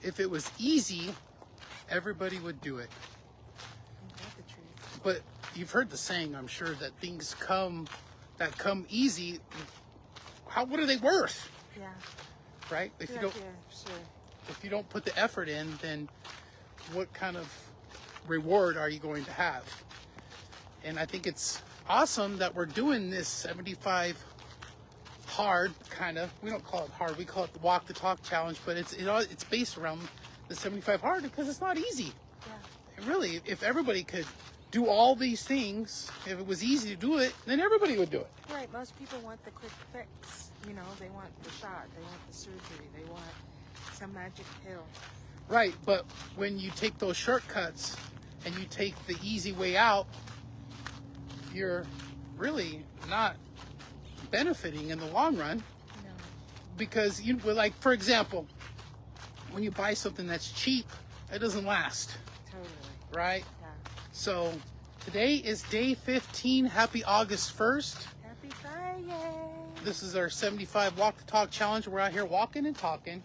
if it was easy, everybody would do it. Ain't that the truth? But you've heard the saying, I'm sure, that things come easy. What are they worth? Yeah. Right? If Yeah, you don't, sure. if you don't put the effort in, then what kind of reward are you going to have? And I think it's awesome that we're doing this 75 hard, kind of. We don't call it hard. We call it the Walk the Talk Challenge, but it's based around the 75 hard because it's not easy. Yeah. Really, if everybody could do all these things, if it was easy to do it, then everybody would do it. Right. Most people want the quick fix. You know, they want the shot. They want the surgery. They want some magic pill. Right, but when you take those shortcuts and you take the easy way out, you're really not benefiting in the long run. No. Because like, for example, when you buy something that's cheap, it doesn't last, Totally. right? Yeah. So today is day 15. Happy August 1st. Happy Friday. This is our 75 Walk the Talk Challenge. We're out here walking and talking.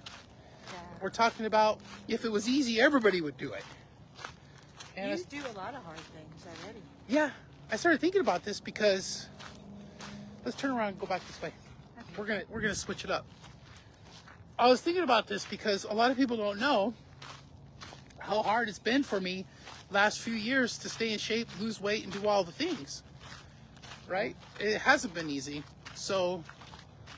Yeah. We're talking about if it was easy, everybody would do it. And You do a lot of hard things already. yeah, I started thinking about this because let's turn around and go back this way. Okay. We're gonna switch it up. I was thinking about this because a lot of people don't know how hard it's been for me last few years to stay in shape, lose weight, and do all the things. Right? It hasn't been easy. So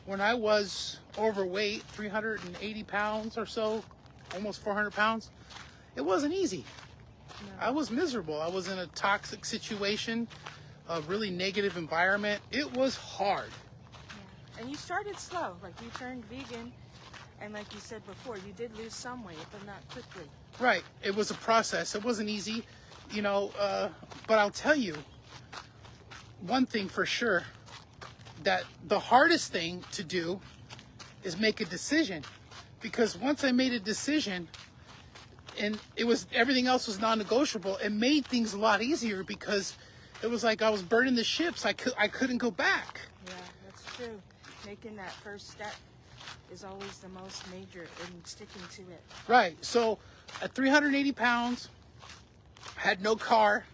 when I was overweight, 380 pounds or so, almost 400 pounds, it wasn't easy. No. I was miserable. I was in a toxic situation, a really negative environment. It was hard. Yeah. And you started slow. Like you turned vegan, and like you said before, you did lose some weight, but not quickly. Right. It was a process. It wasn't easy, but I'll tell you one thing for sure, that the hardest thing to do is make a decision. Because once I made a decision and everything else was non-negotiable, it made things a lot easier because it was like I was burning the ships. I couldn't go back. Yeah, that's true. Making that first step is always the most major in sticking to it. Right. So at 380 pounds, I had no car.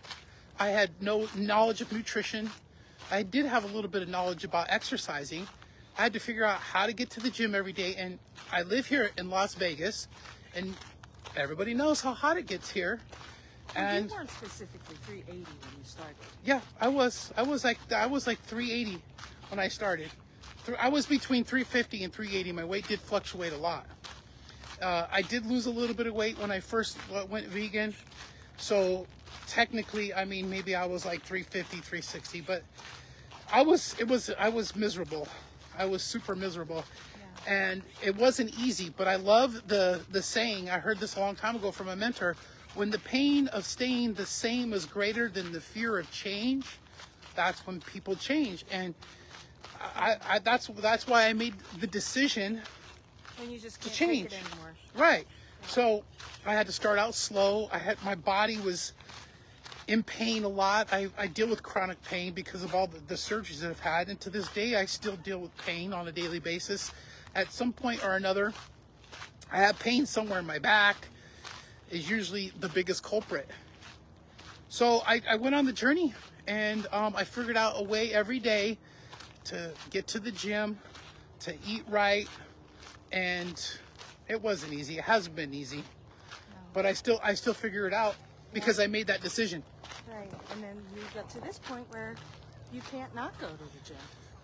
I had no knowledge of nutrition. I did have a little bit of knowledge about exercising. I had to figure out how to get to the gym every day. And I live here in Las Vegas, and everybody knows how hot it gets here. And you weren't specifically 380 when you started. yeah, I was like 380 when I started. I was between 350 and 380. My weight did fluctuate a lot. I did lose a little bit of weight when I first went vegan. So technically, I mean, maybe I was like 350, 360, but I was miserable. I was super miserable. Yeah. And it wasn't easy, but I love the saying. I heard this a long time ago from a mentor. When the pain of staying the same is greater than the fear of change, that's when people change. And that's why I made the decision When you just to can't change. take it anymore. Right. So I had to start out slow. My body was in pain a lot. I deal with chronic pain because of all the surgeries that I've had. And to this day, I still deal with pain on a daily basis. At some point or another, I have pain somewhere in my back is usually the biggest culprit. So I went on the journey, and I figured out a way every day to get to the gym, to eat right, and it wasn't easy. It hasn't been easy, but I still figure it out because I made that decision. Right. And then you got to this point where you can't not go to the gym.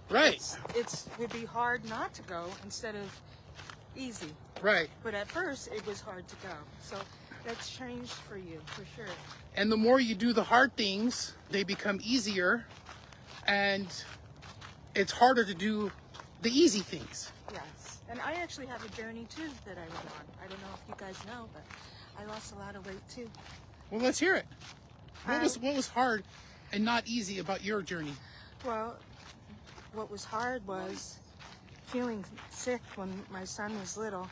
Right. It would be hard not to go instead of easy. Right. But at first, it was hard to go. So that's changed for you, for sure. And the more you do the hard things, they become easier, and it's harder to do the easy things. Yes. And I actually have a journey too that I went on. I don't know if you guys know, but I lost a lot of weight too. Well, let's hear it. Um, What was hard and not easy about your journey? Well, what was hard was feeling sick when my son was little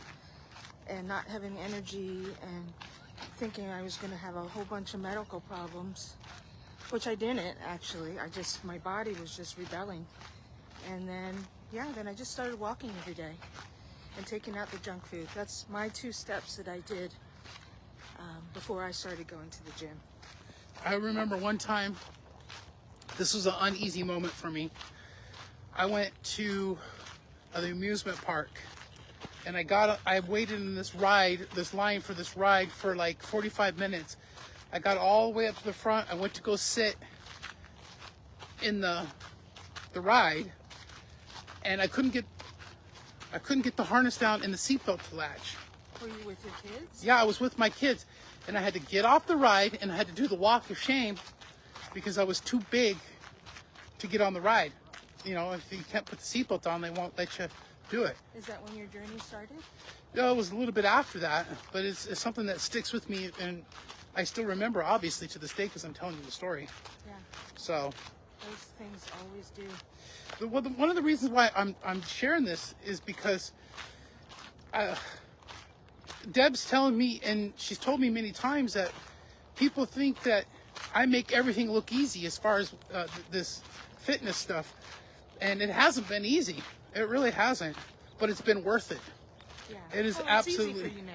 and not having energy and thinking I was going to have a whole bunch of medical problems, which I didn't actually. My body was just rebelling. And then I just started walking every day. and taking out the junk food. That's my 2 steps that I did before I started going to the gym. I remember one time, this was an uneasy moment for me. I went to the amusement park, and I waited in this line for this ride for like 45 minutes. I got all the way up to the front. I went to go sit in the ride, and I couldn't get the harness down and the seatbelt to latch. Were you with your kids? Yeah, I was with my kids, and I had to get off the ride, and I had to do the walk of shame because I was too big to get on the ride. You know, if you can't put the seatbelt on, they won't let you do it. Is that when your journey started? No, it was a little bit after that, but it's something that sticks with me, and I still remember, obviously, to this day, because I'm telling you the story. Yeah. So Those things always do. one of the reasons why I'm sharing this is because Deb's telling me, and she's told me many times, that people think that I make everything look easy as far as this fitness stuff, and it hasn't been easy. It really hasn't, but it's been worth it. Yeah. It is It's absolutely. easy for you now.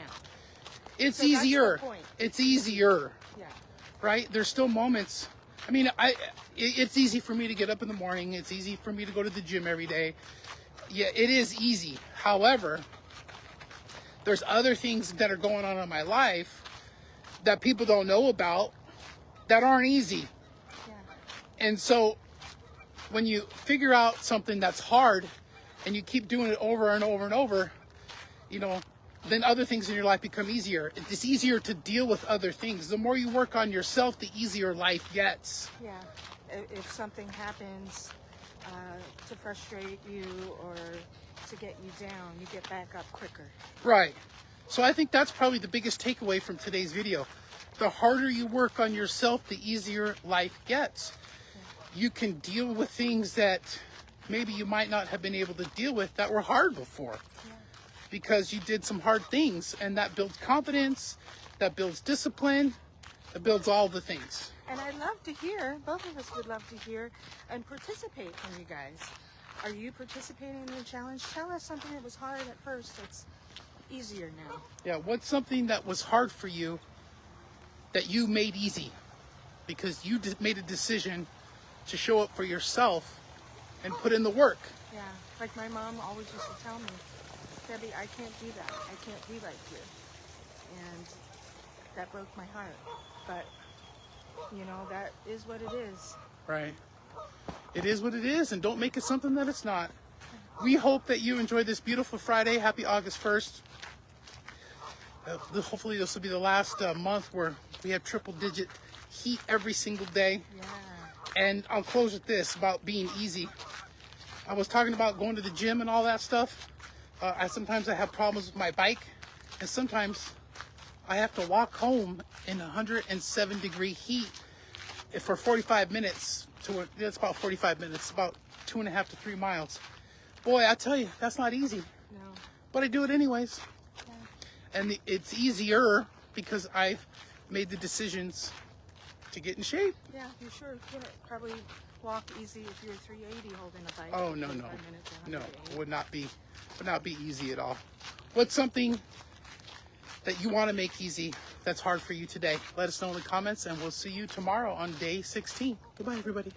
It's So that's the easier. point. It's easier, Yeah. right? There's still moments. I mean, it's easy for me to get up in the morning. It's easy for me to go to the gym every day. Yeah, it is easy. However, there's other things that are going on in my life that people don't know about that aren't easy. Yeah. And so when you figure out something that's hard and you keep doing it over and over and over, you know, then other things in your life become easier. It's easier to deal with other things. The more you work on yourself, the easier life gets. Yeah. If something happens to frustrate you or to get you down, you get back up quicker. Right. So I think that's probably the biggest takeaway from today's video. The harder you work on yourself, the easier life gets. You can deal with things that maybe you might not have been able to deal with that were hard before. Because you did some hard things, and that builds confidence, that builds discipline, it builds all the things. And I'd love to hear, both of us would love to hear and participate from you guys. Are you participating in the challenge? Tell us something that was hard at first that's easier now. Yeah, what's something that was hard for you that you made easy? Because you made a decision to show up for yourself and put in the work. Yeah, like my mom always used to tell me, Debbie, I can't do that. I can't be like you. And that broke my heart. But, you know, that is what it is. Right. It is what it is, and don't make it something that it's not. We hope that you enjoyed this beautiful Friday. Happy August 1st. Hopefully this will be the last month where we have triple-digit heat every single day. Yeah. And I'll close with this about being easy. I was talking about going to the gym and all that stuff. Sometimes I have problems with my bike, and sometimes I have to walk home in 107-degree heat for 45 minutes. That's about 45 minutes, about 2.5 to 3 miles. Boy, I tell you, that's not easy. No. But I do it anyways. Yeah. And it's easier because I've made the decisions to get in shape. Yeah, you sure couldn't probably walk easy if you're 380 holding a bike. Oh, no, 45 no. minutes or No, 180. it would not be easy at all. What's something that you want to make easy that's hard for you today? Let us know in the comments, and we'll see you tomorrow on day 16. Goodbye, everybody.